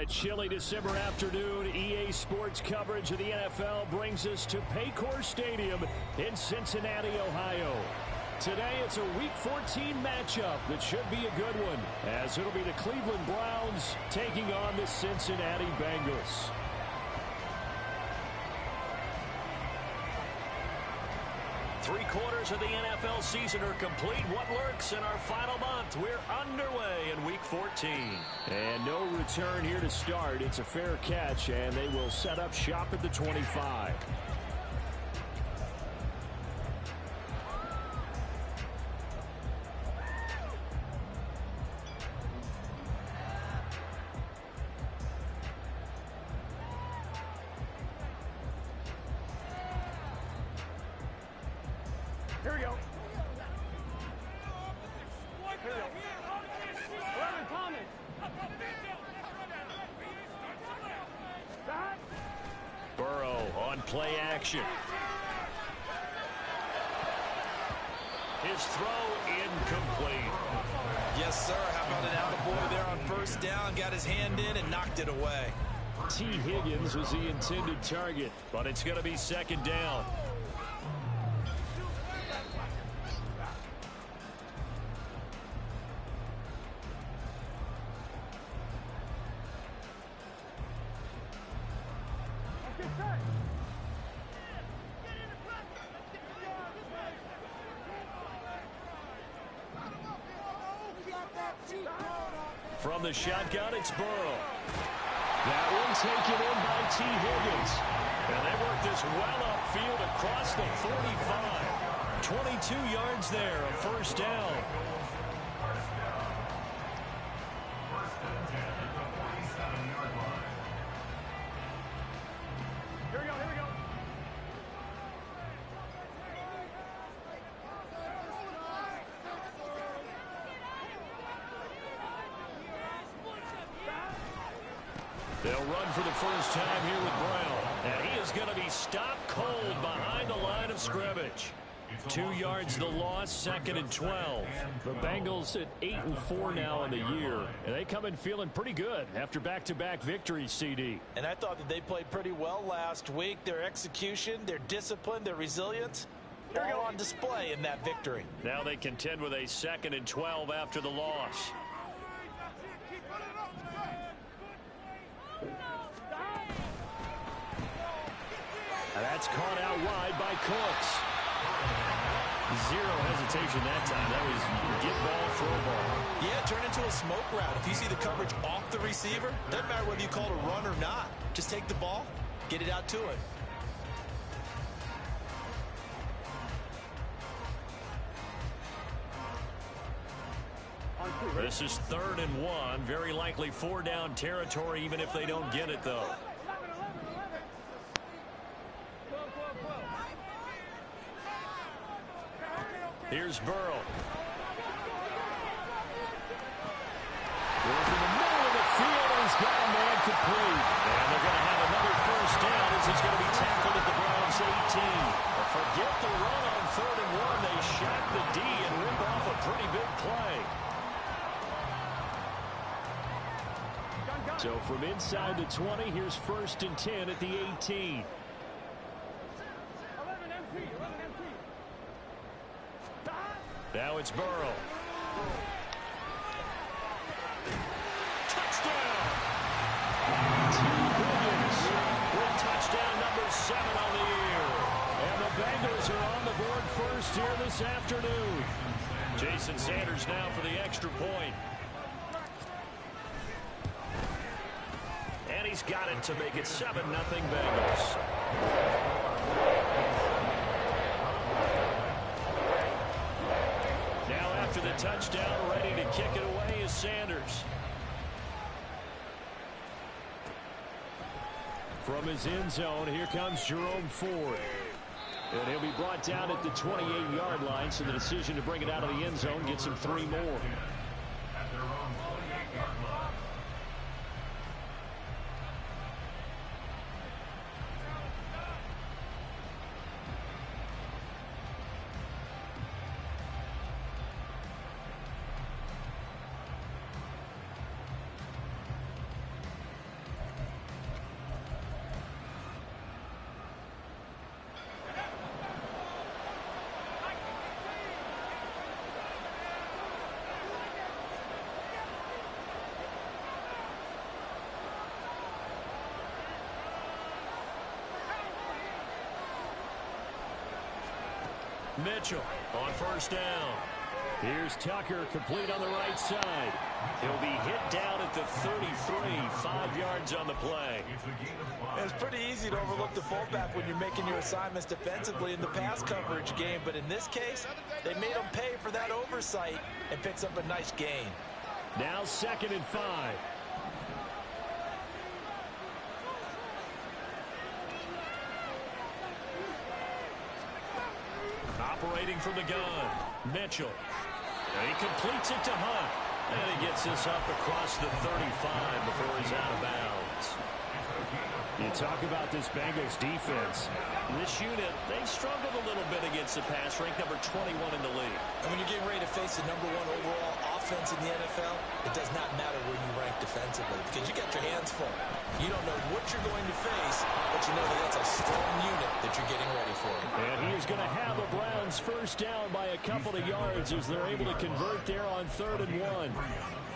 a chilly December afternoon, EA Sports coverage of the NFL brings us to Paycor Stadium in Cincinnati, Ohio. Today, it's a Week 14 matchup that should be a good one, as it'll be the Cleveland Browns taking on the Cincinnati Bengals. Three-quarters of the NFL season are complete. What lurks in our final month? We're underway in Week 14. And no return here to start. It's a fair catch, and they will set up shop at the 25. Here we go. Burrow on play action. His throw incomplete. Yes, sir. How about an attaboy there on first down? Got his hand in and knocked it away. T. Higgins was the intended target, but it's going to be second down. From the shotgun, it's Burrow. That one taken in by T. Higgins. And they work this well upfield across the 45. 22 yards there, a first down. Here we go, here we go. They'll run for the first time here with Brown. And he is going to be stopped cold behind the line of scrimmage. 2 yards the loss, second and 12. The Bengals at 8-4 now in the year. And they come in feeling pretty good after back-to-back victories, CD. And I thought that they played pretty well last week. Their execution, their discipline, their resilience, all on display in that victory. Now they contend with a second and 12 after the loss. And that's caught out wide by Cooks. Zero hesitation that time. That was get ball, throw ball. Yeah, turn into a smoke route. If you see the coverage off the receiver, doesn't matter whether you call it a run or not. Just take the ball, get it out to it. This is 3rd and 1. Very likely 4-down territory, even if they don't get it, though. Here's Burrow. Goes in the middle of the field, and he's got a man complete. And they're going to have another first down as he's going to be tackled at the Browns 18. But forget the run on 3rd and 1. They shot the D and rip off a pretty big play. So from inside the 20, here's 1st and 10 at the 18. Now it's Burrow. Touchdown! T. Higgins with touchdown number 7 on the year. And the Bengals are on the board first here this afternoon. Jason Sanders now for the extra point. And he's got it to make it 7-0 Bengals. After the touchdown, ready to kick it away is Sanders. From his end zone, here comes Jerome Ford. And he'll be brought down at the 28-yard line, so the decision to bring it out of the end zone gets him 3 more. Mitchell on first down. Here's Tucker, complete on the right side. He'll be hit down at the 33, 5 yards on the play. It's pretty easy to overlook the fullback when you're making your assignments defensively in the pass coverage game, but in this case, they made him pay for that oversight and picks up a nice gain. Now 2nd and 5. Operating from the gun, Mitchell. And he completes it to Hunt. And he gets this up across the 35 before he's out of bounds. You talk about this Bengals defense. This unit, they struggled a little bit against the pass, ranked number 21 in the league. And when you're getting ready to face the #1 overall offense in the NFL, it does not matter where you rank defensively because you got your hands full. You don't know what you're going to face, but you know that that's a strong unit that you're getting ready for. And he is going to have the Browns first down by a couple of yards as they're able to convert there on 3rd and 1.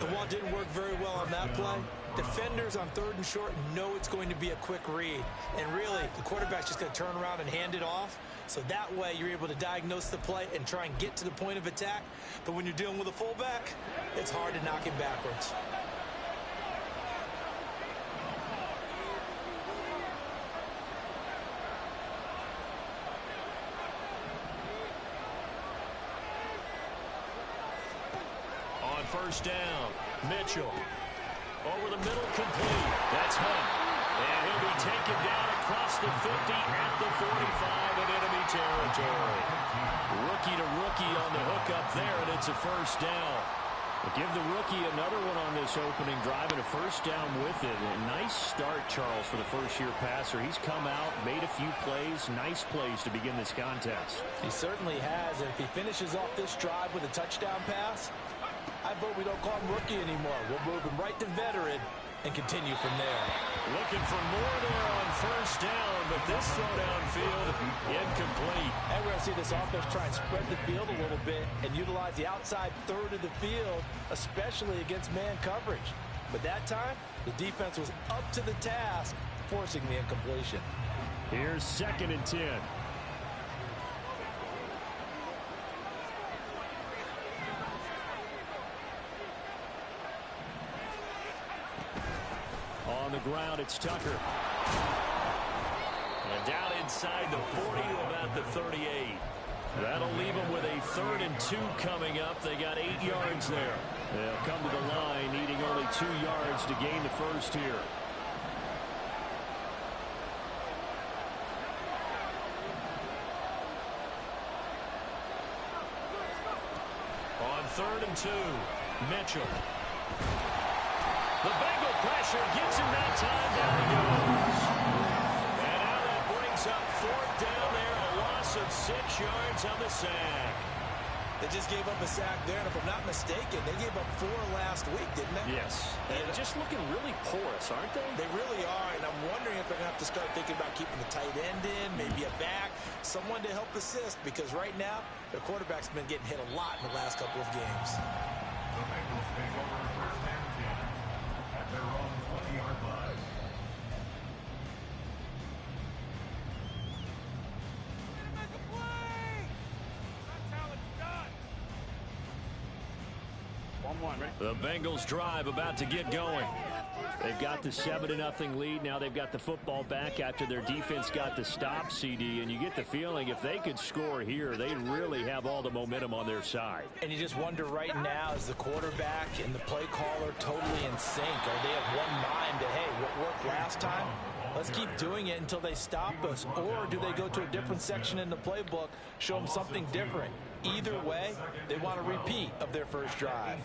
And while it didn't work very well on that play, defenders on 3rd and short know it's going to be a quick read. And really, the quarterback's just going to turn around and hand it off. So that way, you're able to diagnose the play and try and get to the point of attack. But when you're dealing with a fullback, it's hard to knock him backwards. On first down, Mitchell. Over the middle, complete. That's Hunt. And he'll be taken down across the 50 at the 45 in enemy territory. Rookie to rookie on the hookup there, and it's a first down. But give the rookie another one on this opening drive and a first down with it. A nice start, Charles, for the first-year passer. He's come out, made a few plays, nice plays to begin this contest. He certainly has, and if he finishes off this drive with a touchdown pass, I vote we don't call him rookie anymore. We'll move him right to veteran and continue from there. Looking for more there on first down, but this throw downfield incomplete. And we're going to see this offense try and spread the field a little bit and utilize the outside third of the field, especially against man coverage. But that time, the defense was up to the task, forcing the incompletion. Here's 2nd and 10. On the ground, it's Tucker. And down inside the 40 to about the 38. That'll leave them with a 3rd and 2 coming up. They got 8 yards there. They'll come to the line, needing only 2 yards to gain the first here. On 3rd and 2, Mitchell. The Bengal pressure gets him that time. Down he goes. And now that brings up 4th down there. A loss of 6 yards on the sack. They just gave up a sack there, and if I'm not mistaken, they gave up 4 last week, didn't they? Yes. And just looking really porous, aren't they? They really are, and I'm wondering if they're going to have to start thinking about keeping the tight end in, maybe a back, someone to help assist, because right now, their quarterback's been getting hit a lot in the last couple of games. The Bengals take over first and 10 at their own 20-yard line. The Bengals drive about to get going. They've got the 7-0 lead. Now they've got the football back after their defense got the stop, CD. And you get the feeling if they could score here, they'd really have all the momentum on their side. And you just wonder right now, is the quarterback and the play caller totally in sync? Are they of one mind that, hey, what worked last time? Let's keep doing it until they stop us. Or do they go to a different section in the playbook, show them something different? Either way, they want a repeat of their first drive.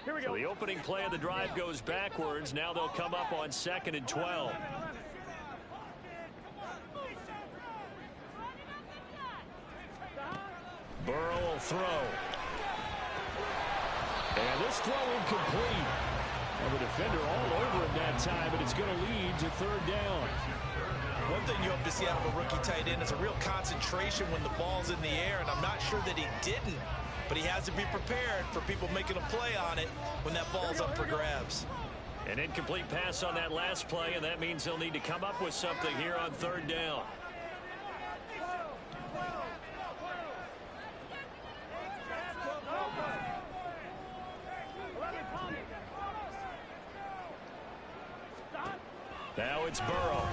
Here we go. So the opening play of the drive goes backwards. Now they'll come up on 2nd and 12. Burrow will throw. And this throw incomplete. Well, the defender all over him that time, but it's going to lead to 3rd down. One thing you hope to see out of a rookie tight end is a real concentration when the ball's in the air, and I'm not sure that he didn't, but he has to be prepared for people making a play on it when that ball's up for grabs. An incomplete pass on that last play, and that means they'll need to come up with something here on 3rd down. Now it's Burrow.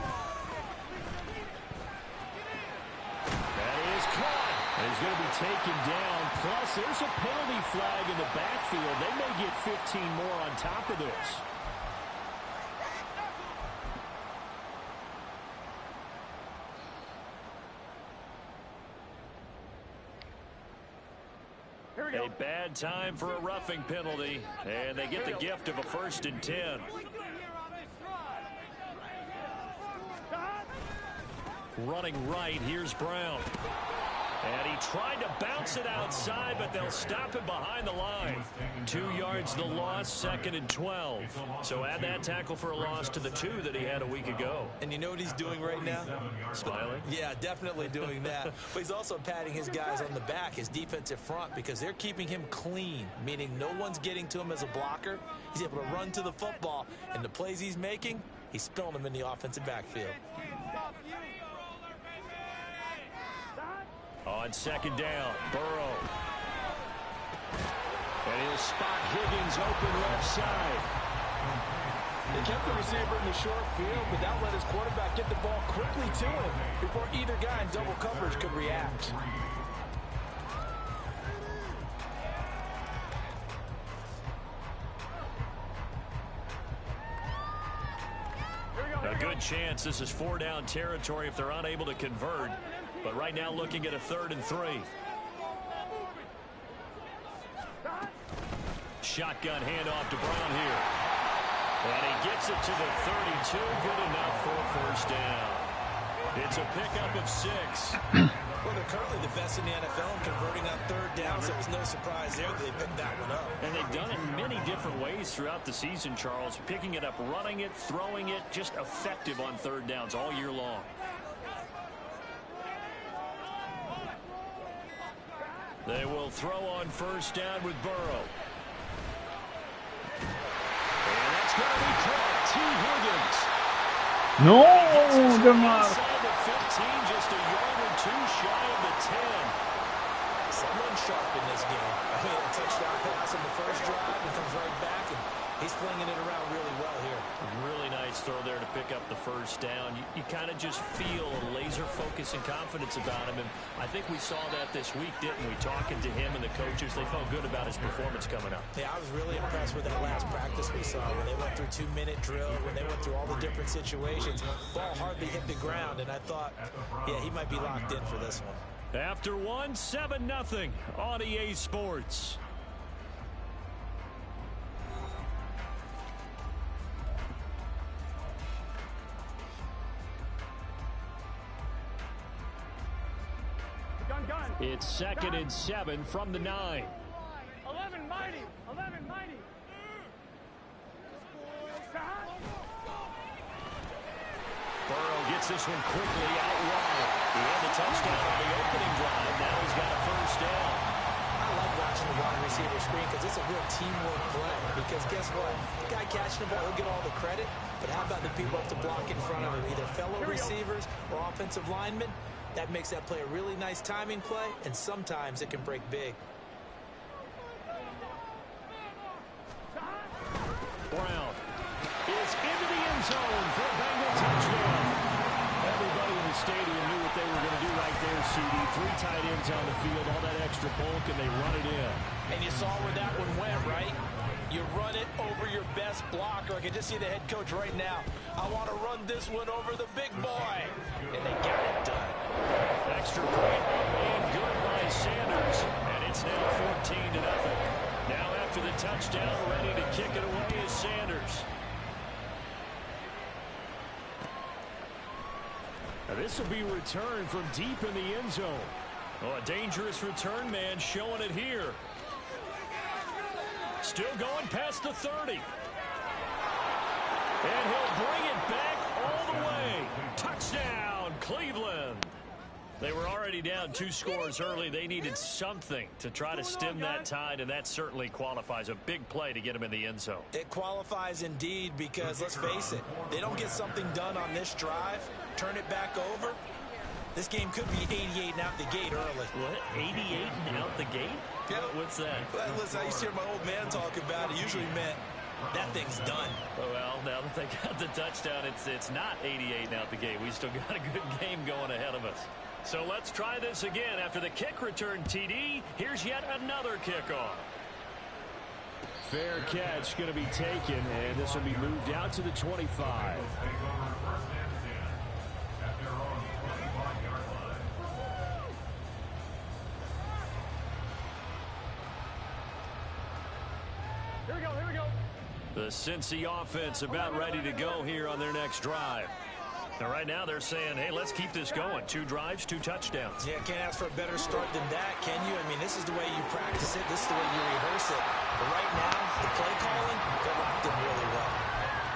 That is caught. He's going to be taken down. Plus, there's a penalty flag in the backfield. They may get 15 more on top of this. A bad time for a roughing penalty, and they get the gift of a 1st and 10. Running right, here's Brown. And he tried to bounce it outside, but they'll stop it behind the line. 2 yards the loss, 2nd and 12. So add that tackle for a loss to the 2 that he had a week ago. And you know what he's doing right now? Smiling? Yeah, definitely doing that. But he's also patting his guys on the back, his defensive front, because they're keeping him clean, meaning no one's getting to him as a blocker. He's able to run to the football, and the plays he's making, he's spilling them in the offensive backfield. On 2nd down, Burrow. And he'll spot Higgins open left side. They kept the receiver in the short field, but that let his quarterback get the ball quickly to him before either guy in double coverage could react. A good chance this is 4-down territory if they're unable to convert. But right now looking at a 3rd and 3. Shotgun handoff to Brown here. And he gets it to the 32. Good enough for a 1st down. It's a pickup of 6. Well, they're currently the best in the NFL in converting on 3rd down, so it was no surprise there that they picked that one up. And they've done it in many different ways throughout the season, Charles. Picking it up, running it, throwing it, just effective on 3rd downs all year long. They will throw on 1st down with Burrow. And that's going to be caught. T. Higgins. No, they're not. Inside the 15, just a yard or 2 shy of the 10. Someone sharp in this game. I mean, a touchdown pass on the first drive and comes right back, and he's flinging it around really well here. Really nice throw there to pick up the 1st down. You kind of just feel a laser focus and confidence about him, and I think we saw that this week, didn't we? Talking to him and the coaches, they felt good about his performance coming up. Yeah, I was really impressed with that last practice we saw when they went through 2-minute drill, when they went through all the different situations. Ball hardly hit the ground, and I thought, yeah, he might be locked in for this one. After 1, 7-0 on EA Sports. It's 2nd and 7 from the 9. 11 mighty. 11 mighty. Burrow gets this one quickly out wide. He had the touchdown on the opening drive. Now he's got a 1st down. I like watching the wide receiver screen because it's a real teamwork play. Because guess what? The guy catching the ball, he'll get all the credit. But how about the people up to block in front of him, either fellow receivers or offensive linemen? That makes that play a really nice timing play, and sometimes it can break big. Brown is into the end zone for a Bengal touchdown. Everybody in the stadium knew what they were going to do right there, CD. 3 tight ends on the field, all that extra bulk, and they run it in. And you saw where that one went, right? You run it over your best blocker. I can just see the head coach right now. I want to run this one over the big boy. And they got it done. Extra point and good by Sanders. And it's now 14-0. Now after the touchdown, ready to kick it away is Sanders. Now this will be returned from deep in the end zone. Oh, a dangerous return man showing it here. Still going past the 30. And he'll bring it back all the way. Touchdown, Cleveland. They were already down 2 scores early. They needed something to try to stem that tide, and that certainly qualifies. A big play to get him in the end zone. It qualifies indeed because, let's face it, they don't get something done on this drive, turn it back over, this game could be 88 and out the gate early. What? 88 and out the gate? Yeah. What's that? Well, listen, I used to hear my old man talk about it. Usually meant that thing's done. Well, now that they got the touchdown, it's not 88 out the gate. We still got a good game going ahead of us. So let's try this again. After the kick return TD, here's yet another kickoff. Fair catch going to be taken, and this will be moved out to the 25. Here we go, here we go. The Cincy offense about ready to go here on their next drive. Now, right now, they're saying, hey, let's keep this going. 2 drives, 2 touchdowns. Yeah, can't ask for a better start than that, can you? I mean, this is the way you practice it. This is the way you rehearse it. But right now, the play calling, they're locked in really well.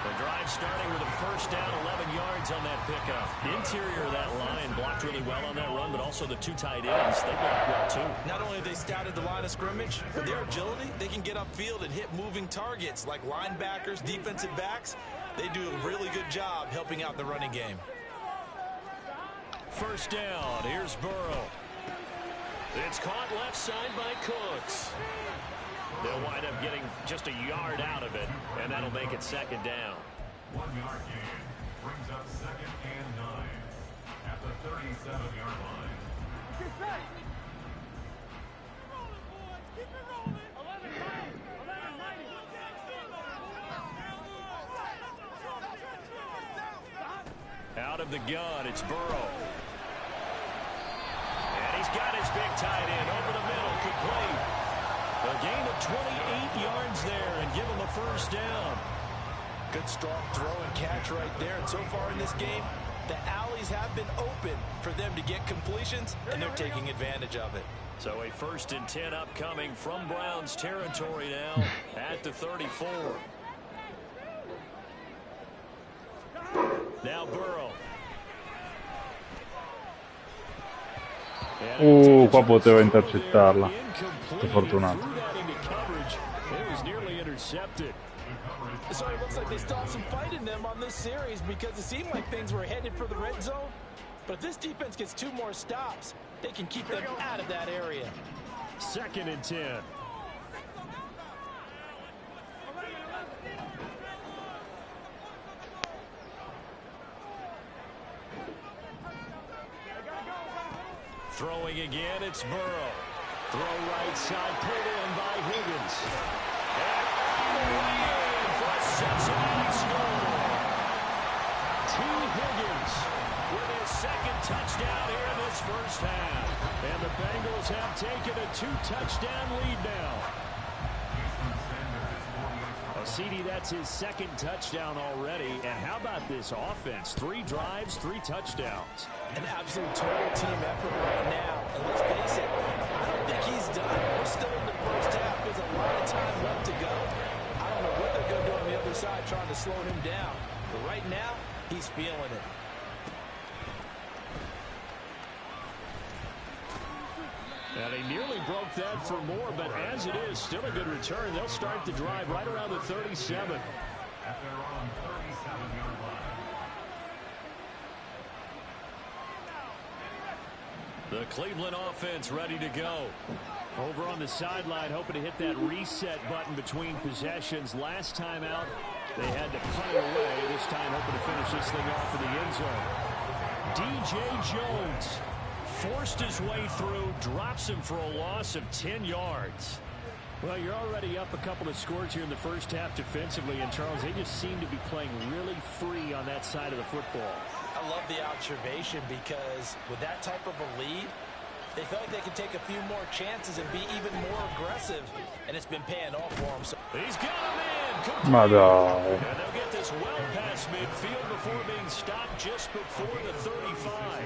The drive starting with a first down, 11 yards on that pickup. The interior of that line blocked really well on that run, but also the 2 tight ends, they blocked well, too. Not only have they scouted the line of scrimmage, but their agility, they can get upfield and hit moving targets like linebackers, defensive backs. They do a really good job helping out the running game. First down, here's Burrow. It's caught left side by Cooks. They'll wind up getting just a yard out of it, and that'll make it second down. 1 yard gain brings up 2nd and 9 at the 37-yard line. Get set. Keep it rolling, boys. Keep it rolling. 11 mighty. 11 mighty. Out of the gun, it's Burrow. And he's got his big tight end over the middle, complete. A gain of 28 yards there and give him a first down. Good strong throw and catch right there. And so far in this game, the alleys have been open for them to get completions, and they're taking advantage of it. So a 1st and 10 upcoming from Browns territory now at the 34. Now Burrow. Qua poteva intercettarla. Che fortunato. So it looks like they still have some fight in them on this series because it seemed like things were headed for the red zone. But if this defense gets 2 more stops, they can keep them out of that area. 2nd and 10. Throwing again, it's Burrow. Throw right side, pulled in by Higgins. And all the way in for a Cincinnati score. T. Higgins with his 2nd touchdown here in this first half. And the Bengals have taken a 2-touchdown lead now. CD, that's his 2nd touchdown already. And how about this offense? 3 drives, 3 touchdowns. An absolute total team effort right now. And let's face it, I don't think he's done. We're still in the first half. There's a lot of time left to go. I don't know what they're going to do on the other side trying to slow him down. But right now, he's feeling it. And he nearly broke that for more, but as it is, still a good return. They'll start the drive right around the 37. At their own 37-yard line. The Cleveland offense ready to go. Over on the sideline, hoping to hit that reset button between possessions. Last time out, they had to punt it away. This time, hoping to finish this thing off in the end zone. DJ Jones forced his way through, drops him for a loss of 10 yards. Well, you're already up a couple of scores here in the first half defensively, and Charles, they just seem to be playing really free on that side of the football. I love the observation because with that type of a lead, they felt like they could take a few more chances and be even more aggressive, and it's been paying off for them. So he's got him in. Ma dai. And they'll get this well past midfield before being stopped just before the 35.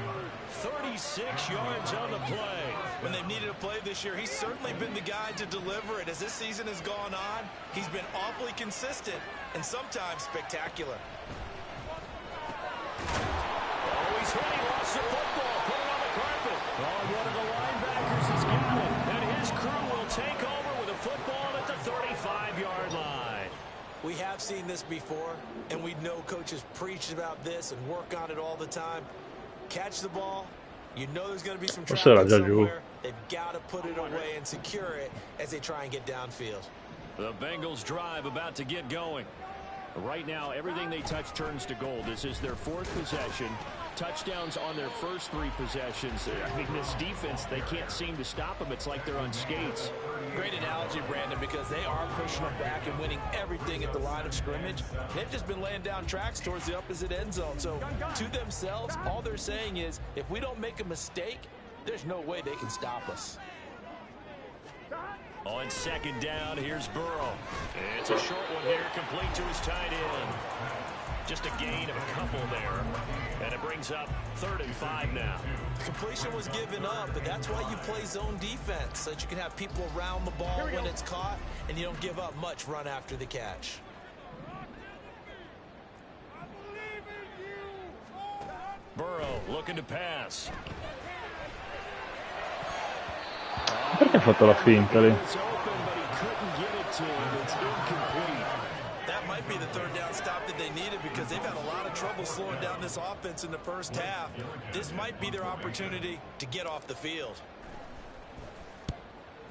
36 yards on the play. When they've needed a play this year, he's certainly been the guy to deliver it. As this season has gone on, he's been awfully consistent and sometimes spectacular. Oh, he's hit. He lost the football. Put it on the carpet. Oh, one of the linebackers has got it. And his crew will take over with a football at the 35-yard line. We have seen this before, and we know coaches preach about this and work on it all the time. Catch the ball. You know there's going to be some traffic somewhere. They've got to put it away and secure it as they try and get downfield. The Bengals drive about to get going. Right now, everything they touch turns to gold. This is their 4th possession. Touchdowns on their first 3 possessions. I mean, this defense, they can't seem to stop them. It's like they're on skates. Great analogy, Brandon, because they are pushing them back and winning everything at the line of scrimmage. They've just been laying down tracks towards the opposite end zone. So to themselves, all they're saying is, if we don't make a mistake, there's no way they can stop us. On 2nd down, here's Burrow. It's a short one here, complete to his tight end. Just a gain of a couple there. And it brings up 3rd and 5 now. Completion was given up, but that's why you play zone defense, so that you can have people around the ball when it's caught, and you don't give up much run after the catch. Burrow looking to pass. Perché ha fatto la finta lì? That might be the 3rd down stop that they needed, because they've had a lot of trouble slowing down this offense in the first half. This might be their opportunity to get off the field.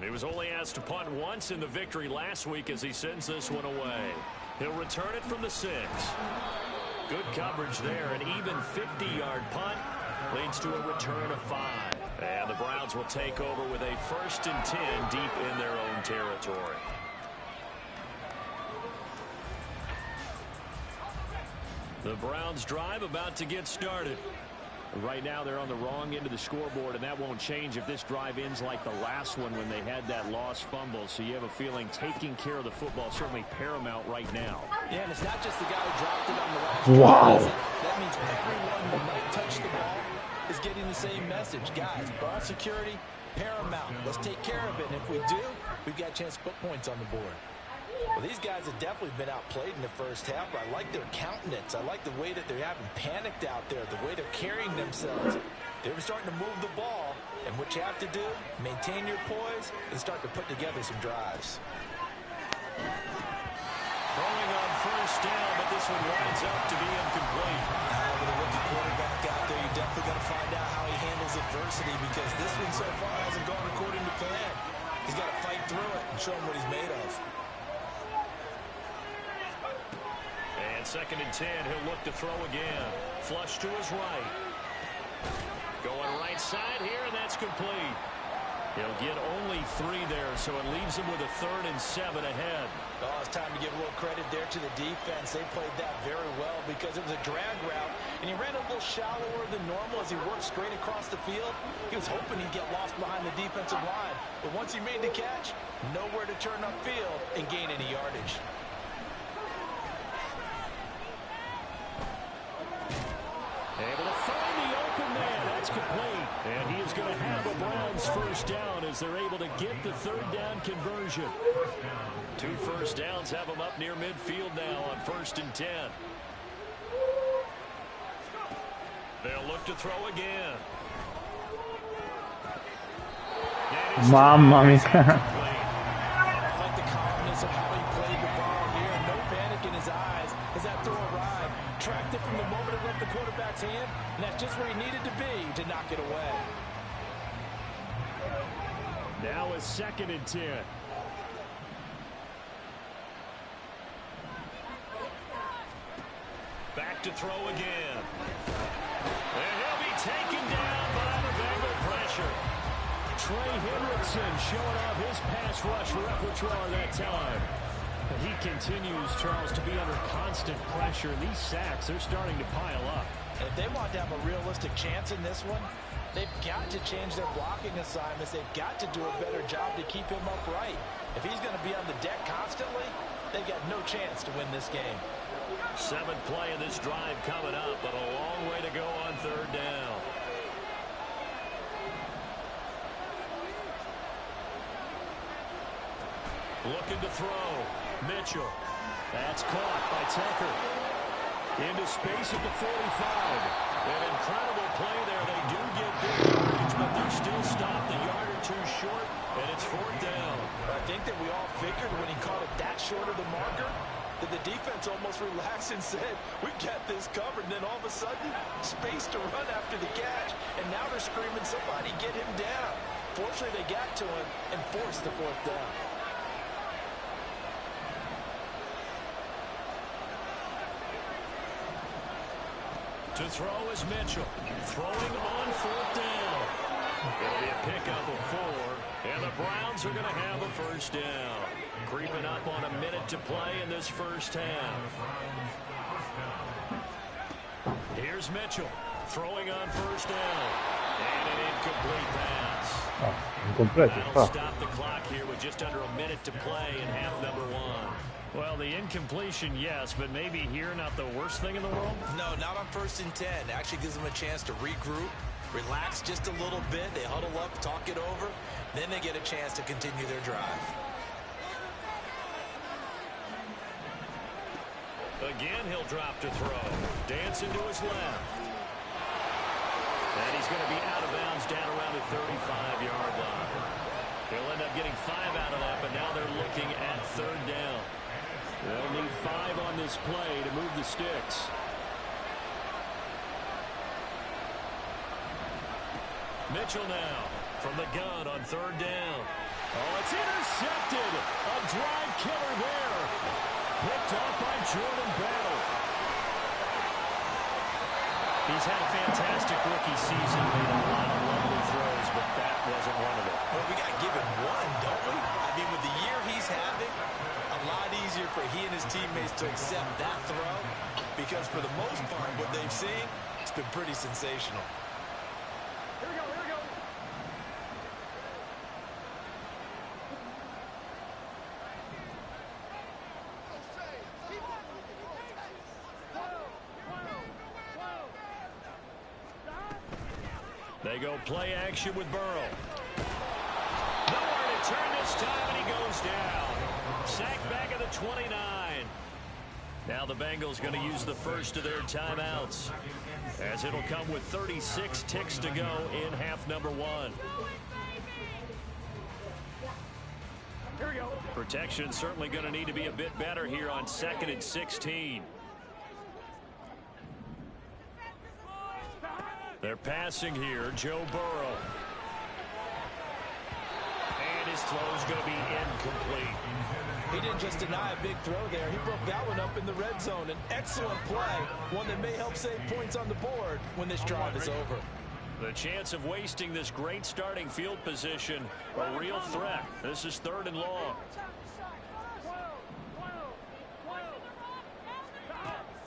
He was only asked to punt once in the victory last week as he sends this one away. He'll return it from the 6. Good coverage there. An even 50-yard punt leads to a return of 5. And the Browns will take over with a 1st and 10 deep in their own territory. The Browns drive about to get started. Right now they're on the wrong end of the scoreboard, and that won't change if this drive ends like the last one when they had that lost fumble. So you have a feeling taking care of the football is certainly paramount right now. Yeah, and it's not just the guy who dropped it on the last Wow. drive. That means everyone who might touch the ball is getting the same message. Guys, ball security, paramount. Let's take care of it. And if we do, we've got a chance to put points on the board. Well, these guys have definitely been outplayed in the first half. I like their countenance. I like the way that they haven't panicked out there, the way they're carrying themselves. They're starting to move the ball, and what you have to do, maintain your poise and start to put together some drives. Throwing on 1st down, but this one winds up to be incomplete. With a rookie quarterback out there, you definitely got to find out how he handles adversity, because this one so far hasn't gone according to plan. He's got to fight through it and show him what he's made of. And 2nd and 10, he'll look to throw again. Flush to his right. Going right side here, and that's complete. He'll get only 3 there, so it leaves him with a 3rd and 7 ahead. Oh, it's time to give a little credit there to the defense. They played that very well, because it was a drag route, and he ran a little shallower than normal as he worked straight across the field. He was hoping he'd get lost behind the defensive line, but once he made the catch, nowhere to turn upfield and gain any yardage. Able to find the open man. That's complete. And he is going to have the Browns 1st down as they're able to get the 3rd down conversion. 2 first downs have them up near midfield now on 1st and 10. They'll look to throw again. Mamma mia. I like the calmness of how he played the ball here. No panic in his eyes as that throw arrived. Tracked it from the moment it left the quarterback's hand, and that's just where he needed to be to knock it away. Now a 2nd and 10. Back to throw again. And he'll be taken down by the Bengal pressure. Trey Hendrickson showing off his pass rush repertoire that time. But he continues, Charles, to be under constant pressure. And these sacks, they're starting to pile up. And if they want to have a realistic chance in this one, they've got to change their blocking assignments. They've got to do a better job to keep him upright. If he's going to be on the deck constantly, they've got no chance to win this game. 7th play of this drive coming up, but a long way to go on 3rd down. Looking to throw. Mitchell. That's caught by Tucker. Into space at the 45. An incredible play there. They do get big yardage, but they're still stopped a yard or 2 short, and it's 4th down. I think that we all figured when he caught it that short of the marker that the defense almost relaxed and said, we've got this covered. And then all of a sudden, space to run after the catch, and now they're screaming, somebody get him down. Fortunately, they got to him and forced the 4th down. To throw is Mitchell. Throwing on 4th down. It'll be a pickup of 4. And the Browns are going to have a first down. Creeping up on a minute to play in this first half. Here's Mitchell. Throwing on 1st down. And an incomplete pass. That'll stop the clock here with just under a minute to play in half number 1. Well, the incompletion, yes, but maybe here not the worst thing in the world? No, not on 1st and 10. Actually gives them a chance to regroup, relax just a little bit. They huddle up, talk it over. Then they get a chance to continue their drive. Again, he'll drop to throw. Dancing to his left. And he's going to be out of bounds down around the 35-yard line. They'll end up getting 5 out of that, but now they're looking at 3rd down. They'll need 5 on this play to move the sticks. Mitchell now from the gun on 3rd down. Oh, it's intercepted. A drive killer there. Picked off by Jordan Battle. He's had a fantastic rookie season. Made a lot of lovely throws, but that wasn't one of them. Well, we got given one, don't we? I mean, with the year he's having, a lot easier for he and his teammates to accept that throw because for the most part, what they've seen, it's been pretty sensational. Here we go, here we go. They go play action with Burrow. Nowhere to turn this time, and he goes down. Sacked back at the 29. Now the Bengals going to use the first of their timeouts, as it'll come with 36 ticks to go in half number 1. Here we go. Protection certainly going to need to be a bit better here on 2nd and 16. They're passing here, Joe Burrow. And his throw's going to be incomplete. He didn't just deny a big throw there. He broke that one up in the red zone. An excellent play, one that may help save points on the board when this drive is over. The chance of wasting this great starting field position, a real threat. This is 3rd and long.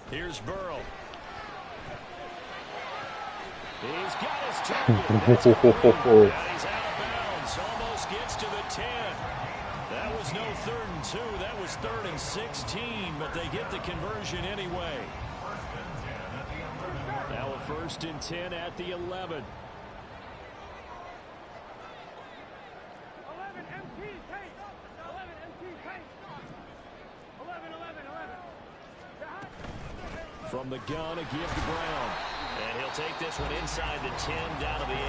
Here's Burrow. He's got his target. He's out of bounds. Almost gets to the 10. That was no 3rd and 2. That was 3rd and 16, but they get the conversion anyway. Now a 1st and 10 at the 11. 11 MT tape. 11 MT tape. 11. From the gun, a give to Brown. And he'll take this one inside the 10, down to the 8.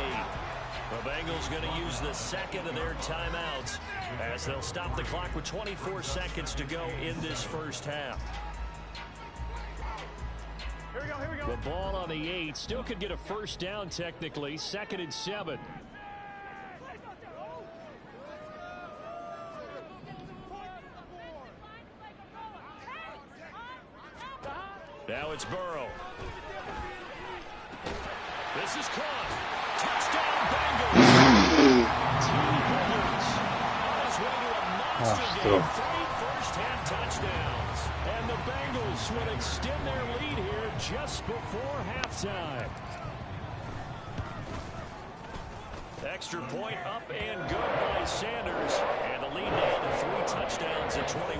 The Bengals going to use the 2nd of their timeouts as they'll stop the clock with 24 seconds to go in this first half. Here we go. The ball on the 8 still could get a first down technically. 2nd and 7. Now it's Burrow. This is caught. Touchdown Bengals. Team Bengals on his way to a monster game. 3 first-half touchdowns. And the Bengals would extend their lead here just before halftime. Extra point up and good by Sanders. And the lead now to 3 touchdowns at 21.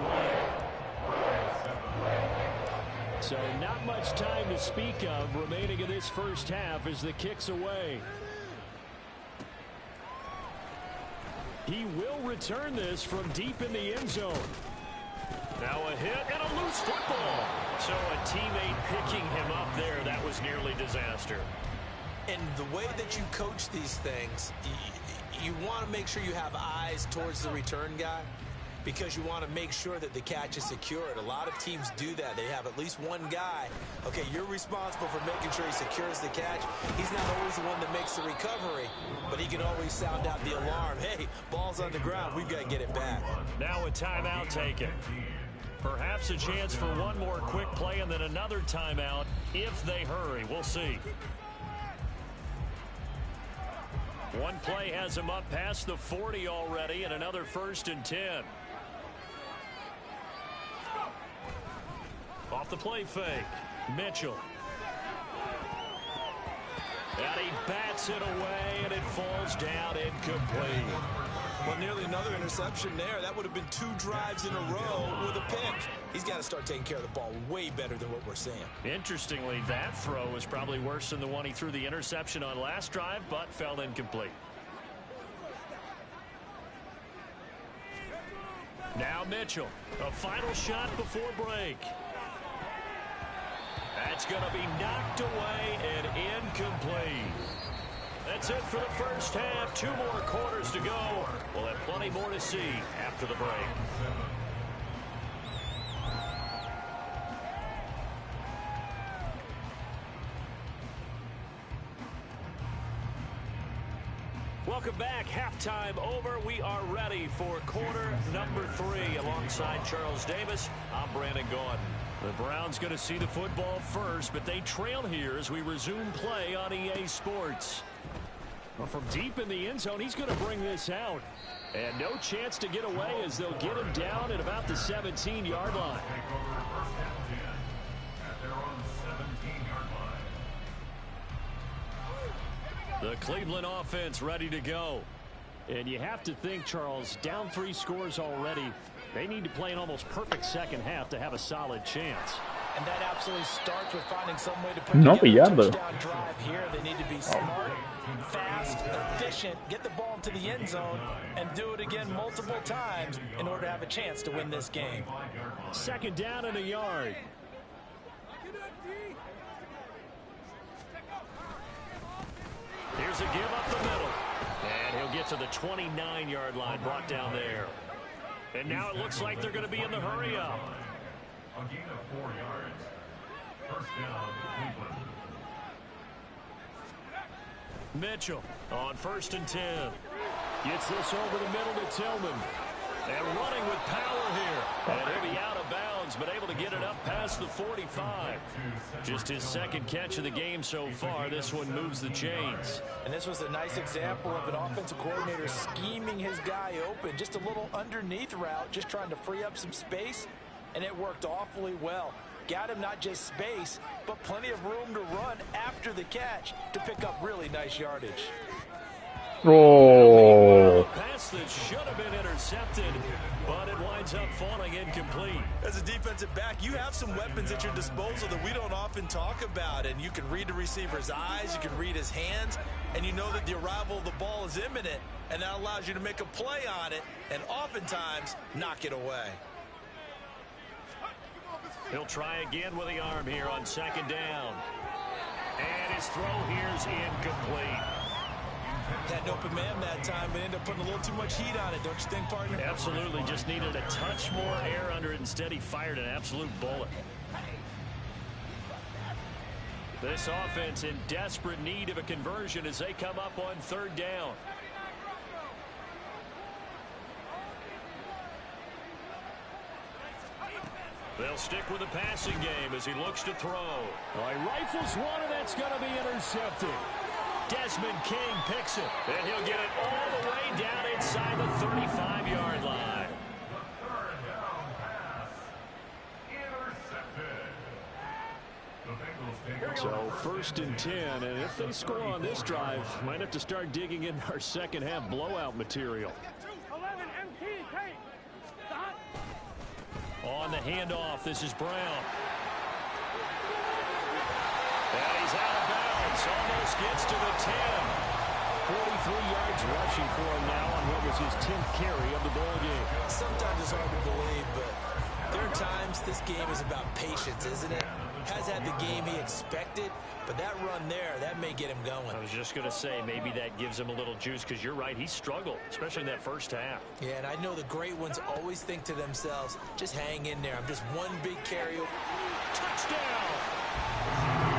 So not much time to speak of remaining in this first half as the kick's away. He will return this from deep in the end zone. Now a hit and a loose football. So a teammate picking him up there, that was nearly disaster. And the way that you coach these things, you want to make sure you have eyes towards the return guy, because you want to make sure that the catch is secured. A lot of teams do that. They have at least one guy. Okay, you're responsible for making sure he secures the catch. He's not always the one that makes the recovery, but he can always sound out the alarm. Hey, ball's on the ground. We've got to get it back. Now a timeout taken. Perhaps a chance for one more quick play and then another timeout if they hurry. We'll see. One play has him up past the 40 already, and another 1st and 10. Off the play fake. Mitchell. And he bats it away, and it falls down incomplete. Well, nearly another interception there. That would have been 2 drives in a row with a pick. He's got to start taking care of the ball way better than what we're seeing. Interestingly, that throw was probably worse than the one he threw the interception on last drive, but fell incomplete. Now Mitchell, a final shot before break. That's going to be knocked away and incomplete. That's it for the first half. 2 more quarters to go. We'll have plenty more to see after the break. Welcome back. Halftime over. We are ready for quarter number 3. Alongside Charles Davis, I'm Brandon Gaudin. The Browns going to see the football first, but they trail here as we resume play on EA Sports. Well, from deep in the end zone, he's going to bring this out. And no chance to get away as they'll get him down at about the 17-yard line. The Cleveland offense ready to go. And you have to think, Charles, down 3 scores already. They need to play an almost perfect second half to have a solid chance. And that absolutely starts with finding some way to put together a touchdown drive here. They need to be smart, fast, efficient, get the ball into the end zone, and do it again multiple times in order to have a chance to win this game. 2nd down and a yard. Here's a give up the middle. And he'll get to the 29-yard line, brought down there. And now it looks like they're going to be in the hurry up. A gain of 4 yards. First down, Cleveland. Mitchell on 1st and 10. Gets this over the middle to Tillman. And running with power here. And he'll be out of bounds, but able to get it up past the 45. Just his 2nd catch of the game so far. This one moves the chains. And this was a nice example of an offensive coordinator scheming his guy open. Just a little underneath route, just trying to free up some space. And it worked awfully well. Got him not just space, but plenty of room to run after the catch to pick up really nice yardage. Oh. Pass that should have been intercepted, but it winds up falling incomplete. As a defensive back, you have some weapons at your disposal that we don't often talk about, and you can read the receiver's eyes, you can read his hands, and you know that the arrival of the ball is imminent, and that allows you to make a play on it and oftentimes knock it away. He'll try again with the arm here on 2nd down. And his throw here's incomplete. Had an open man that time, but ended up putting a little too much heat on it, don't you think, partner? Absolutely. Just needed a touch more air under it. Instead, he fired an absolute bullet. This offense in desperate need of a conversion as they come up on 3rd down. They'll stick with the passing game as he looks to throw. Well, he rifles one, and that's going to be intercepted. Desmond King picks it, and he'll get it all the way down inside the 35-yard line. The 3rd down pass. Intercepted. The Bengals take So 1st and 10, and if they score on this drive, might have to start digging in our second half blowout material. 11 MT, take. Stop. On the handoff, this is Brown. And he's out of bounds, almost gets to the 10. 43 yards rushing for him now on what was his 10th carry of the ball game. Sometimes it's hard to believe, but there are times this game is about patience, isn't it? Has had the game he expected, but that run there, that may get him going. I was just going to say, maybe that gives him a little juice, because you're right, he struggled, especially in that first half. Yeah, and I know the great ones always think to themselves, just hang in there. I'm just one big carry. Touchdown!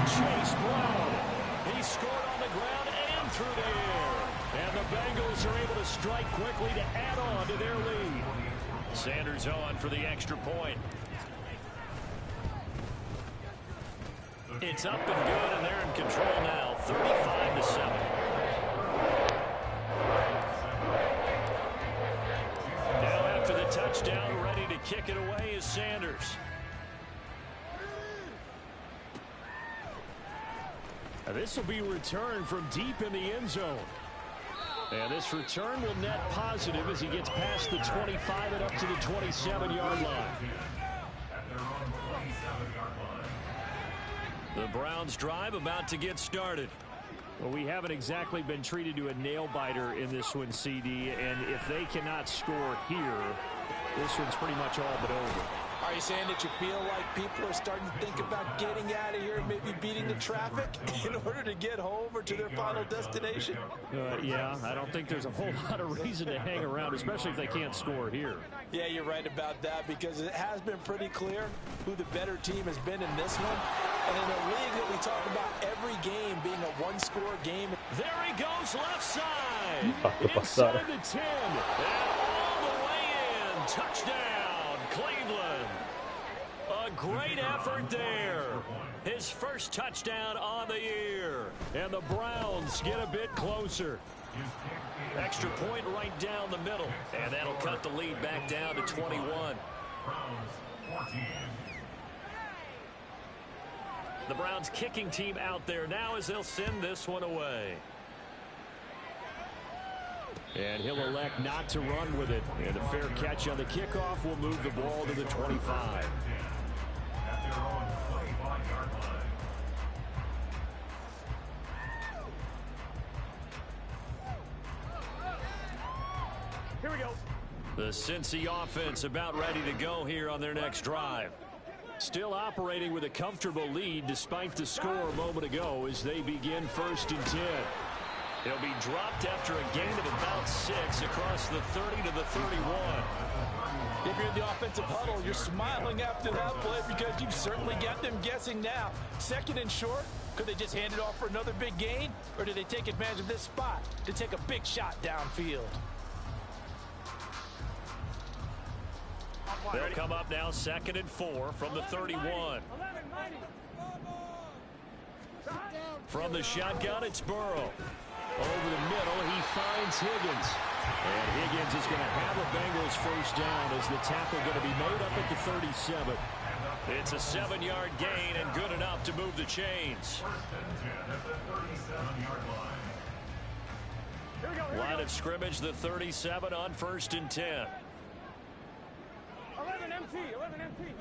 Chase Brown. He scored on the ground and through the air. And the Bengals are able to strike quickly to add on to their lead. Sanders on for the extra point. It's up and good, and they're in control now, 35-7. Now after the touchdown, ready to kick it away is Sanders. This will be returned from deep in the end zone. And this return will net positive as he gets past the 25 and up to the 27-yard line. The Browns drive about to get started. Well, we haven't exactly been treated to a nail-biter in this one, CD, and if they cannot score here, this one's pretty much all but over. Are you saying that you feel like people are starting to think about getting out of here, maybe beating the traffic in order to get home or to their final destination? Yeah, I don't think there's a whole lot of reason to hang around, especially if they can't score here. Yeah, you're right about that, because it has been pretty clear who the better team has been in this one. And in a league that we talk about every game being a one-score game. There he goes, left side. Fatto Inside passare. the 10. And all the way in. Touchdown, Cleveland. A great effort there. His first touchdown on the year. And the Browns get a bit closer. Extra point right down the middle. And that'll cut the lead back down to 21. The Browns kicking team out there now as they'll send this one away. And he'll elect not to run with it. And a fair catch on the kickoff will move the ball to the 25. Here we go. The Cincy offense about ready to go here on their next drive. Still operating with a comfortable lead despite the score a moment ago as they begin 1st and 10. He'll be dropped after a gain of about 6 across the 30 to the 31. If you're in the offensive huddle, you're smiling after that play because you've certainly got them guessing now. 2nd and short, could they just hand it off for another big gain? Or do they take advantage of this spot to take a big shot downfield? They'll come up now 2nd and 4 from the 31. From the shotgun, it's Burrow. Over the middle, he finds Higgins. And Higgins is going to have a Bengals first down as the tackle going to be made up at the 37. It's a 7-yard gain and good enough to move the chains. Line of scrimmage, the 37 on 1st and 10. 11 MT, 11 MT.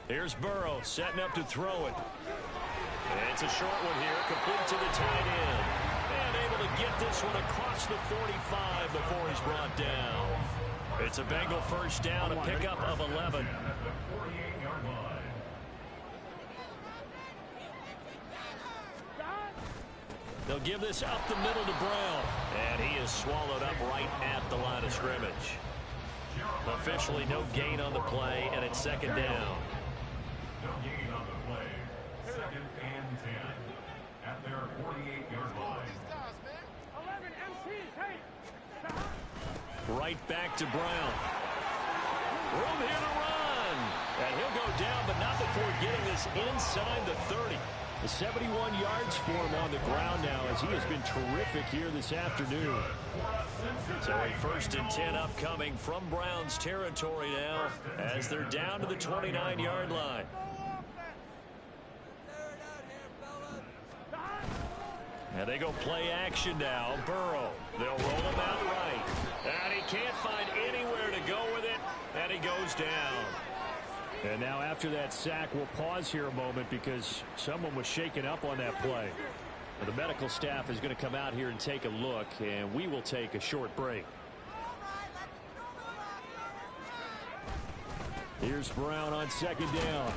Here's Burrow setting up to throw it. And it's a short one here, complete to the tight end. And able to get this one across the 45 before he's brought down. It's a Bengal first down, a pickup of 11. They'll give this up the middle to Brown. And he is swallowed up right at the line of scrimmage. Officially no gain on the play, and it's 2nd down. No gain on the play. 2nd and 10 at their 48-yard line. 11 MT, hey. Right back to Brown. Room here to run. And he'll go down, but not before getting this inside the 30. The 71 yards for him on the ground now as he has been terrific here this afternoon. So a 1st and 10 upcoming from Browns territory now as they're down to the 29-yard line. And they go play action now. Burrow. They'll roll him out right. And he can't find anywhere to go with it. And he goes down. And now after that sack, we'll pause here a moment because someone was shaken up on that play. The medical staff is going to come out here and take a look, and we will take a short break. Here's Brown on 2nd down.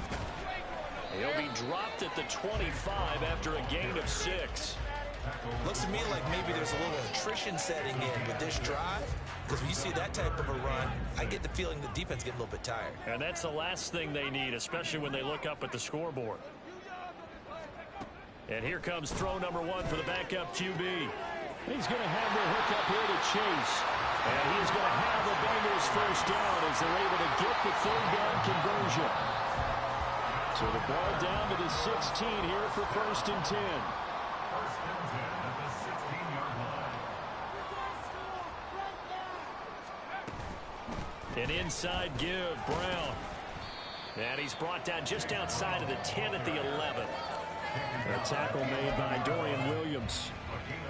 He'll be dropped at the 25 after a gain of 6. Looks to me like maybe there's a little attrition setting in with this drive. Because when you see that type of a run, I get the feeling the defense getting a little bit tired. And that's the last thing they need, especially when they look up at the scoreboard. And here comes throw number 1 for the backup QB. He's going to have the hook up here to Chase. And he's going to have the Bengals first down as they're able to get the third down conversion. So the ball down to the 16 here for 1st and 10. 1st and 10 at the 16-yard line. An inside give, Brown. And he's brought down just outside of the 10 at the 11. A tackle made by Dorian Williams.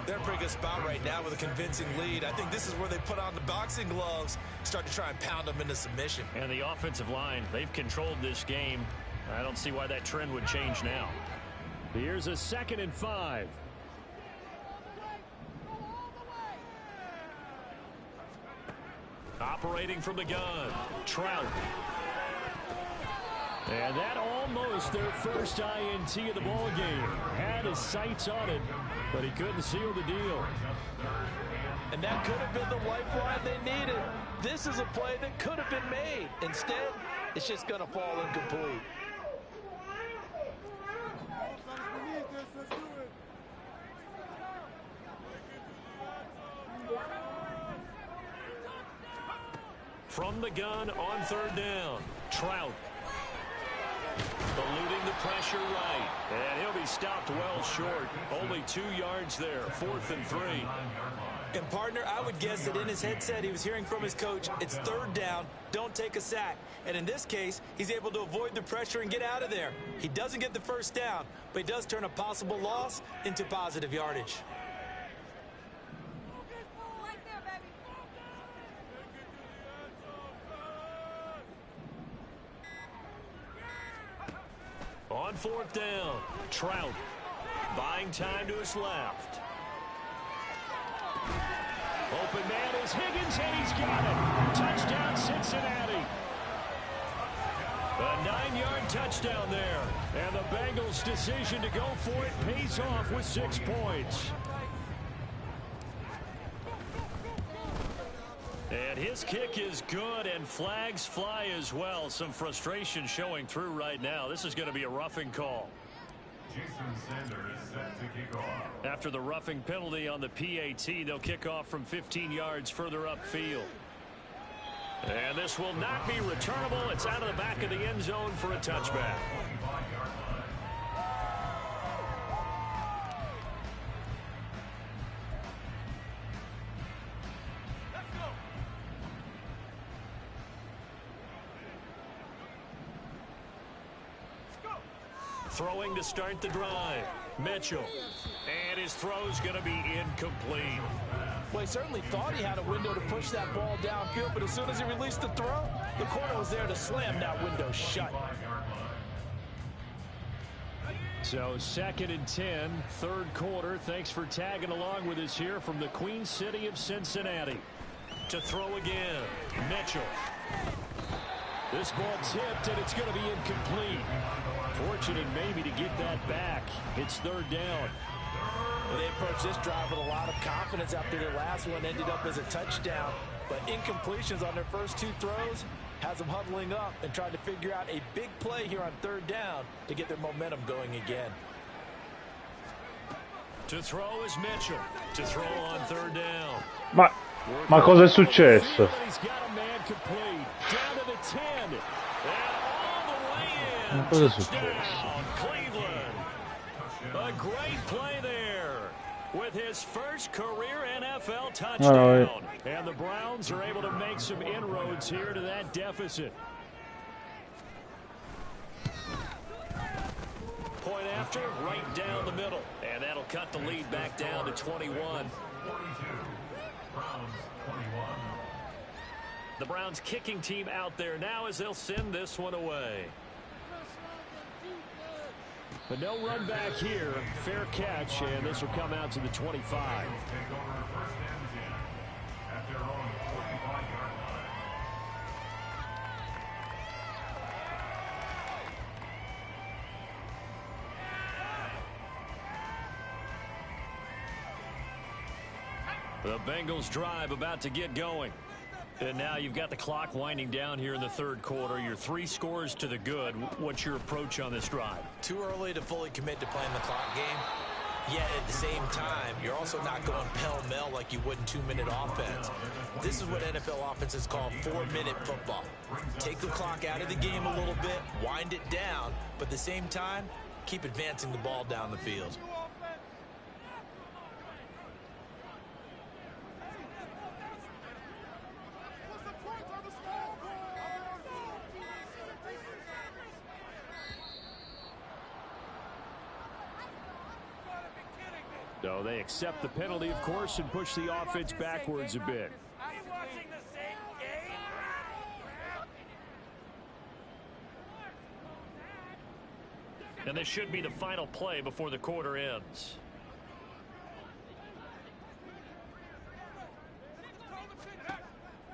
They're in a pretty good spot right now with a convincing lead. I think this is where they put on the boxing gloves, start to try and pound them into submission. And the offensive line, they've controlled this game. I don't see why that trend would change now. Here's a 2nd and 5. Operating from the gun, Trout. And that almost their first INT of the ball game. Had his sights on it, but he couldn't seal the deal. And that could have been the lifeline they needed. This is a play that could have been made. Instead, it's just going to fall incomplete. From the gun on 3rd down, Trout. Eluding the pressure right. And he'll be stopped well short. Only 2 yards there. 4th and 3. And partner, I would guess that in his headset he was hearing from his coach, it's 3rd down, don't take a sack. And in this case, he's able to avoid the pressure and get out of there. He doesn't get the 1st down, but he does turn a possible loss into positive yardage. On 4th down, Trout buying time to his left. Open man is Higgins, and he's got it. Touchdown, Cincinnati. A 9-yard touchdown there. And the Bengals' decision to go for it pays off with 6 points. And his kick is good, and flags fly as well. Some frustration showing through right now. This is going to be a roughing call. Jason Sanders set to kick off. After the roughing penalty on the PAT, they'll kick off from 15 yards further upfield. And this will not be returnable. It's out of the back of the end zone for a touchback. Throwing to start the drive, Mitchell. And his throw's going to be incomplete. Well, he certainly thought he had a window to push that ball downfield, but as soon as he released the throw, the corner was there to slam that window shut. So 2nd and 10, 3rd quarter. Thanks for tagging along with us here from the Queen City of Cincinnati. To throw again, Mitchell. This ball tipped, and it's going to be incomplete. Fortunate maybe to get that back. It's 3rd down. Well, they approached this drive with a lot of confidence after their last one ended up as a touchdown. But incompletions on their first 2 throws has them huddling up and trying to figure out a big play here on 3rd down to get their momentum going again. To throw is Mitchell. To throw on 3rd down. Ma cosa è successo? He's got a man complete. Down to the 10. And all the way in. Ma cosa è Touchdown, successo? Cleveland. A great play there with his first career NFL touchdown. And the Browns are able to make some inroads here to that deficit. Point after, right down the middle. And that'll cut the lead back down to 21. 42. Browns 21. The Browns kicking team out there now as they'll send this one away. But no run back here. Fair catch, and this will come out to the 25. Take over 1st and 10 at their own 45-yard line. The Bengals drive about to get going. And now you've got the clock winding down here in the 3rd quarter. Your 3 scores to the good. What's your approach on this drive? Too early to fully commit to playing the clock game. Yet at the same time, you're also not going pell-mell like you would in 2-minute offense. This is what NFL offenses call 4-minute football. Take the clock out of the game a little bit, wind it down, but at the same time, keep advancing the ball down the field. So they accept the penalty, of course, and push the offense backwards a bit. Are you watching the same game? And this should be the final play before the quarter ends.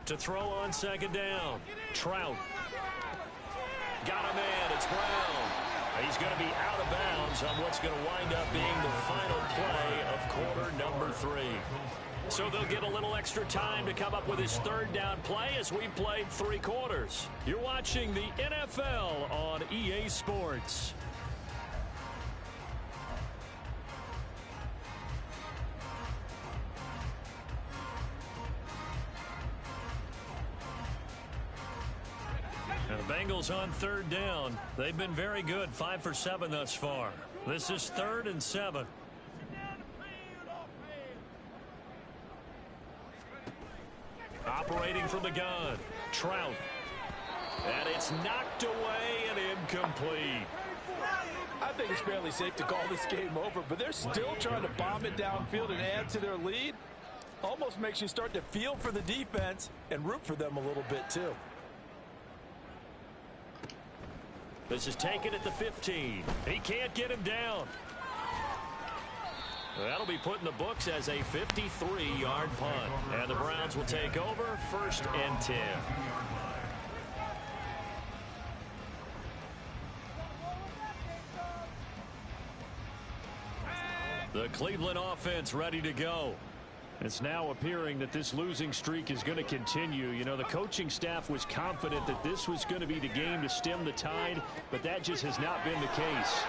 To throw on second down. Trout. Got a man. It's Brown. He's going to be out of bounds on what's going to wind up being the final play of quarter number 3. So they'll get a little extra time to come up with his third down play as we've played 3 quarters. You're watching the NFL on EA Sports. And the Bengals on third down. They've been very good, 5 for 7 thus far. This is 3rd and 7. Operating from the gun, Trout. And it's knocked away and incomplete. I think it's fairly safe to call this game over, but they're still trying to bomb it downfield and add to their lead. Almost makes you start to feel for the defense and root for them a little bit too. This is taken at the 15. He can't get him down. That'll be put in the books as a 53-yard punt. And the Browns will take over 1st and 10. The Cleveland offense ready to go. It's now appearing that this losing streak is going to continue. You know, the coaching staff was confident that this was going to be the game to stem the tide, but that just has not been the case.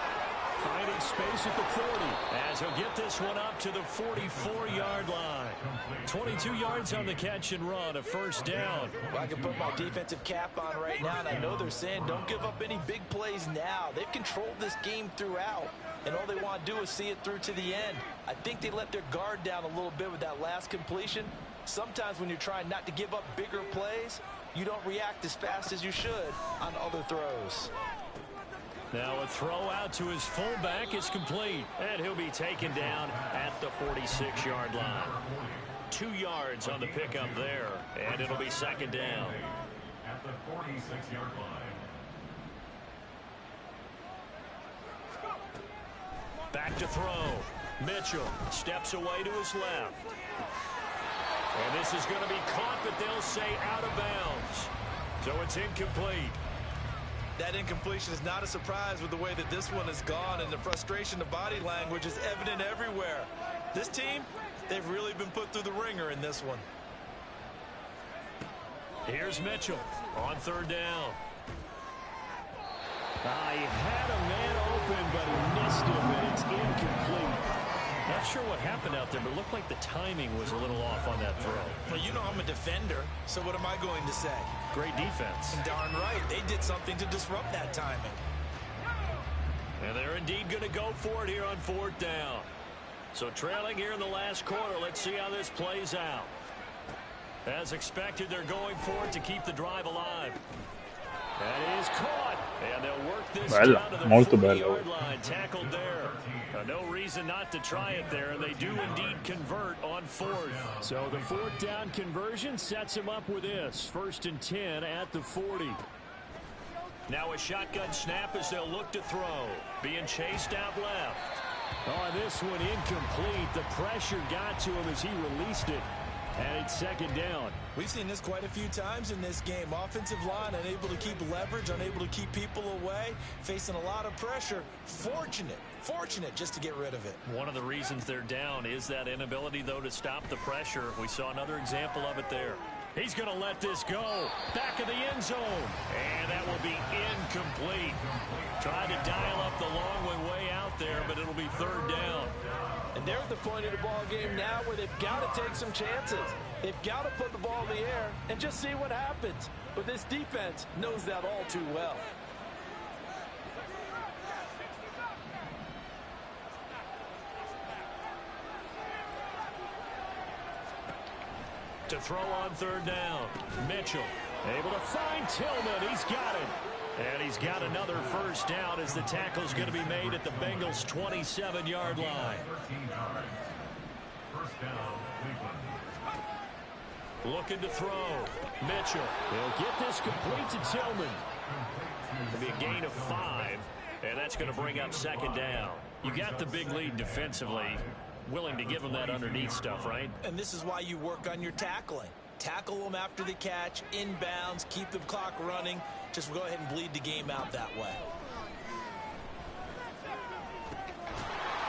Finding space at the 40 as he'll get this one up to the 44-yard line. 22 yards on the catch and run, a 1st down. Well, I can put my defensive cap on right now, and I know they're saying don't give up any big plays now. They've controlled this game throughout, and all they want to do is see it through to the end. I think they let their guard down a little bit with that last completion. Sometimes when you're trying not to give up bigger plays, you don't react as fast as you should on other throws. Now a throw out to his fullback is complete, and he'll be taken down at the 46-yard line. 2 yards on the pickup there, and it'll be 2nd down. At the 46-yard line. Back to throw. Mitchell steps away to his left. And this is going to be caught, but they'll say out of bounds. So it's incomplete. That incompletion is not a surprise with the way that this one has gone, and the frustration, the body language is evident everywhere. This team, they've really been put through the ringer in this one. Here's Mitchell on 3rd down. He had a man open, but he missed him, and it's incomplete. Not sure what happened out there, but it looked like the timing was a little off on that throw. Well, you know I'm a defender, so what am I going to say? Great defense. Darn right. They did something to disrupt that timing. And they're indeed going to go for it here on 4th down. So trailing here in the last quarter, let's see how this plays out. As expected, they're going for it to keep the drive alive. That is caught, and they'll work this down to the 40-yard line. Tackled there. No reason not to try it there, and they do indeed convert on 4th. So the 4th down conversion sets him up with this. 1st and 10 at the 40. Now a shotgun snap as they'll look to throw. Being chased out left. Oh, this one incomplete. The pressure got to him as he released it. And it's 2nd down. We've seen this quite a few times in this game. Offensive line unable to keep leverage, unable to keep people away, facing a lot of pressure. Fortunate just to get rid of it. One of the reasons they're down is that inability, though, to stop the pressure. We saw another example of it there. He's going to let this go. Back of the end zone. And that will be incomplete. Tried to dial up the long way out there, but it'll be 3rd down. And they're at the point of the ball game now where they've got to take some chances. They've got to put the ball in the air and just see what happens. But this defense knows that all too well. To throw on third down. Mitchell able to find Tillman. He's got it. And he's got another first down as the tackle's going to be made at the Bengals' 27-yard line. 13 yards. First down, Cleveland. Looking to throw. Mitchell. He'll get this complete to Tillman. It'll be a gain of 5, and that's going to bring up second down. You got the big lead defensively. Willing to give them that underneath stuff, right? And this is why you work on your tackling. Tackle them after the catch, inbounds, keep the clock running. Just go ahead and bleed the game out that way.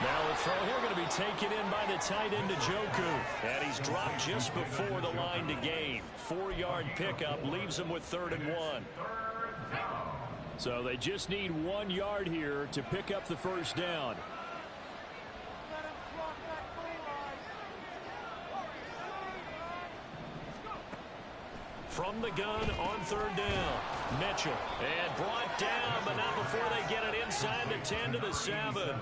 Now a throw here going to be taken in by the tight end Njoku. And he's dropped just before the line to gain. 4-yard pickup leaves him with 3rd and 1. So they just need 1 yard here to pick up the first down. From the gun on third down. Mitchell. And brought down, but not before they get it inside the 10 to the 7.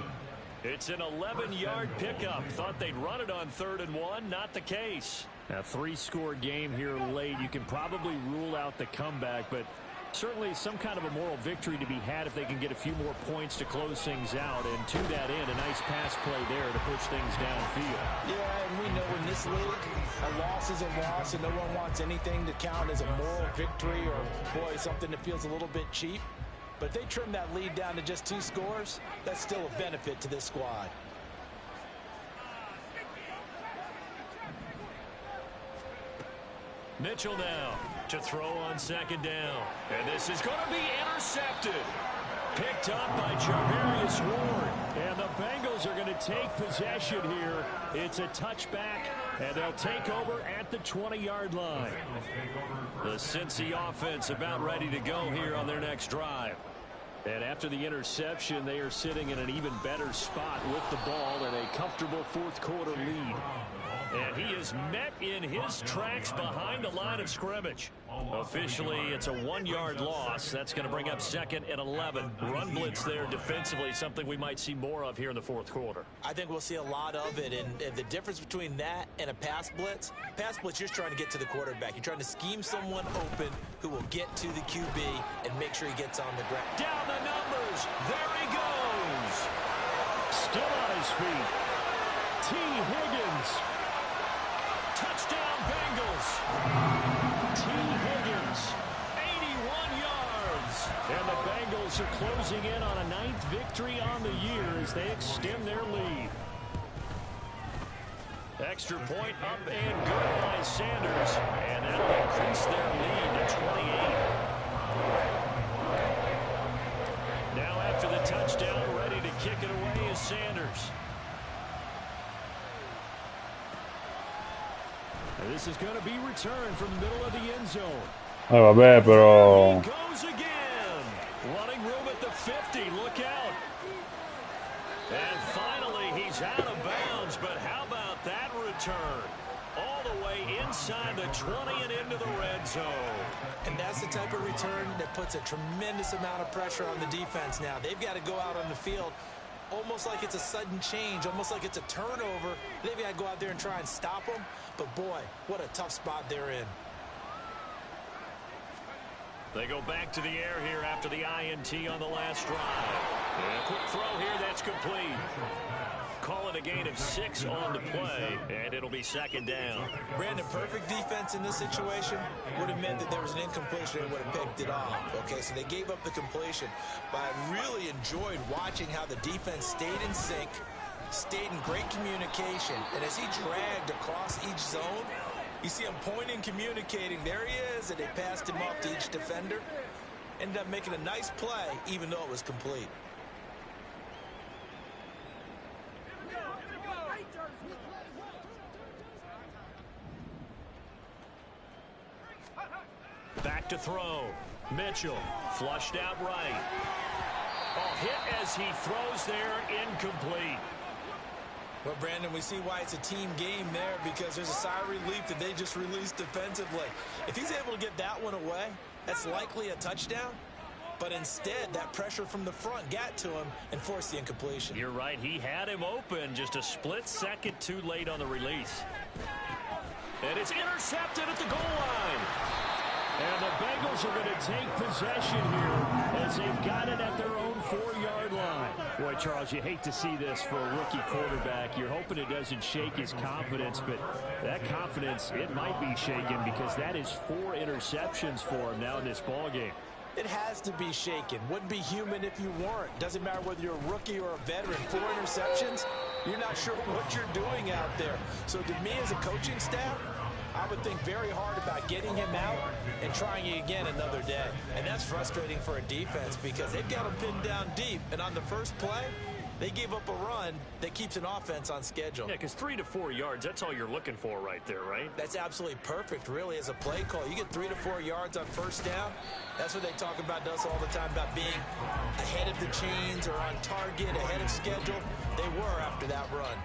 It's an 11-yard pickup. Thought they'd run it on 3rd and 1. Not the case. A 3-score game here late. You can probably rule out the comeback, but certainly some kind of a moral victory to be had if they can get a few more points to close things out. And to that end, a nice pass play there to push things downfield. Yeah, and we know in this league, a loss is a loss, and no one wants anything to count as a moral victory or, boy, something that feels a little bit cheap. But if they trim that lead down to just 2 scores, that's still a benefit to this squad. Mitchell now to throw on second down. And this is going to be intercepted. Picked up by Jarvarius Ward. And the Bengals are going to take possession here. It's a touchback, and they'll take over at the 20-yard line. The Cincy offense about ready to go here on their next drive. And after the interception, they are sitting in an even better spot with the ball and a comfortable fourth-quarter lead. And he is met in his tracks behind the line of scrimmage. Officially, it's a 1-yard loss. That's going to bring up 2nd and 11. Run blitz there defensively, something we might see more of here in the fourth quarter. I think we'll see a lot of it, and the difference between that and a pass blitz, you're just trying to get to the quarterback. You're trying to scheme someone open who will get to the QB and make sure he gets on the ground. Down the numbers. There he goes. Still on his feet. T. Higgins. Touchdown Bengals. T. Higgins, 81 yards. And the Bengals are closing in on a 9th victory on the year as they extend their lead. Extra point up and good by Sanders. And that'll increase their lead to 28. Now after the touchdown, ready to kick it away is Sanders. This is going to be returned from the middle of the end zone. Vabbè, però. He goes again. Running room at the 50. Look out. And finally, he's out of bounds. But how about that return? All the way inside the 20 and into the red zone. And that's the type of return that puts a tremendous amount of pressure on the defense now. They've got to go out on the field almost like it's a sudden change, almost like it's a turnover. They've got to go out there and try and stop them. But, boy, what a tough spot they're in. They go back to the air here after the INT on the last drive. And a quick throw here, that's complete. Call it a gain of 6 on the play, and it'll be second down. Brandon, perfect defense in this situation would have meant that there was an incompletion and would have picked it off. Okay, so they gave up the completion. But I really enjoyed watching how the defense stayed in sync, stayed in great communication. And as he dragged across each zone, you see him pointing, communicating. There he is, and they passed him off to each defender. Ended up making a nice play, even though it was complete. Back to throw. Mitchell flushed out right. Oh, hit as he throws there, incomplete. Well, Brandon, we see why it's a team game there, because there's a sigh of relief that they just released defensively. If he's able to get that one away, that's likely a touchdown. But instead, that pressure from the front got to him and forced the incompletion. You're right. He had him open, just a split second too late on the release. And it's intercepted at the goal line. And the Bengals are going to take possession here as they've got it at their own 4-yard line. Boy, Charles, you hate to see this for a rookie quarterback. You're hoping it doesn't shake his confidence, but that confidence, it might be shaken because that is 4 interceptions for him now in this ballgame. It has to be shaken. Wouldn't be human if you weren't. Doesn't matter whether you're a rookie or a veteran. 4 interceptions, you're not sure what you're doing out there. So to me as a coaching staff, I would think very hard about getting him out and trying it again another day. And that's frustrating for a defense because they've got him pinned down deep. And on the first play, they gave up a run that keeps an offense on schedule. Yeah, because 3 to 4 yards, that's all you're looking for right there, right? That's absolutely perfect, really, as a play call. You get 3 to 4 yards on first down. That's what they talk about to us all the time, about being ahead of the chains or on target, ahead of schedule. They were after that run.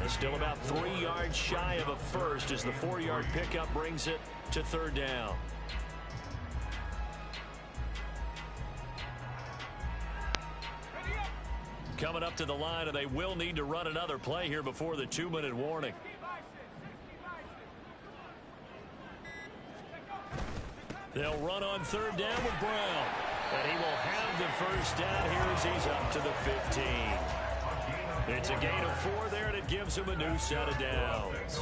Still about 3 yards shy of a first as the 4-yard pickup brings it to 3rd down. Coming up to the line, and they will need to run another play here before the 2-minute warning. They'll run on 3rd down with Brown. And he will have the first down here as he's up to the 15. It's a gain of 4 there, and it gives him a new set of downs.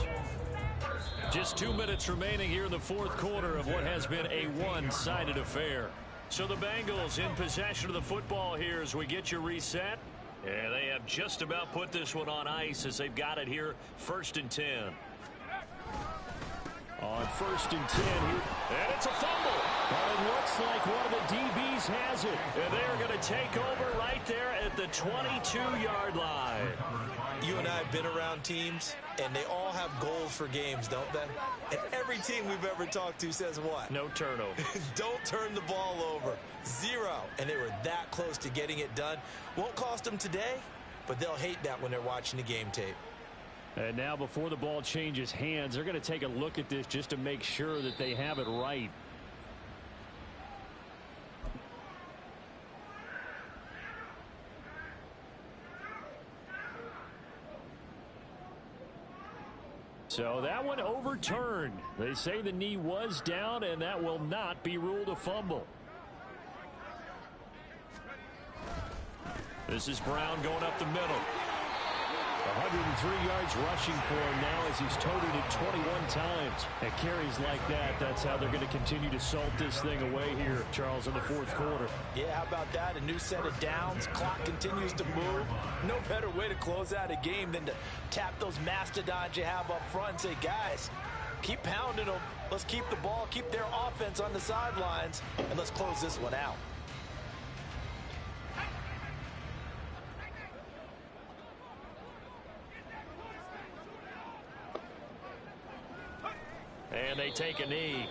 Just 2 minutes remaining here in the 4th quarter of what has been a one-sided affair. So the Bengals in possession of the football here as we get you reset. And they have just about put this one on ice as they've got it here, 1st and 10. On 1st and 10 here, and it's a fumble. But it looks like one of the DBs has it. And they're going to take over right there at the 22-yard line. You and I have been around teams, and they all have goals for games, don't they? And every team we've ever talked to says what? No turnover. Don't turn the ball over. 0. And they were that close to getting it done. Won't cost them today, but they'll hate that when they're watching the game tape. And now before the ball changes hands, they're going to take a look at this just to make sure that they have it right. So that one overturned. They say the knee was down, and that will not be ruled a fumble. This is Brown going up the middle. 103 yards rushing for him now as he's toted it 21 times. At carries like that, that's how they're going to continue to salt this thing away here, Charles, in the 4th quarter. Yeah, how about that? A new set of downs. Clock continues to move. No better way to close out a game than to tap those mastodons you have up front and say, guys, keep pounding them. Let's keep the ball, keep their offense on the sidelines, and let's close this one out. And they take a knee.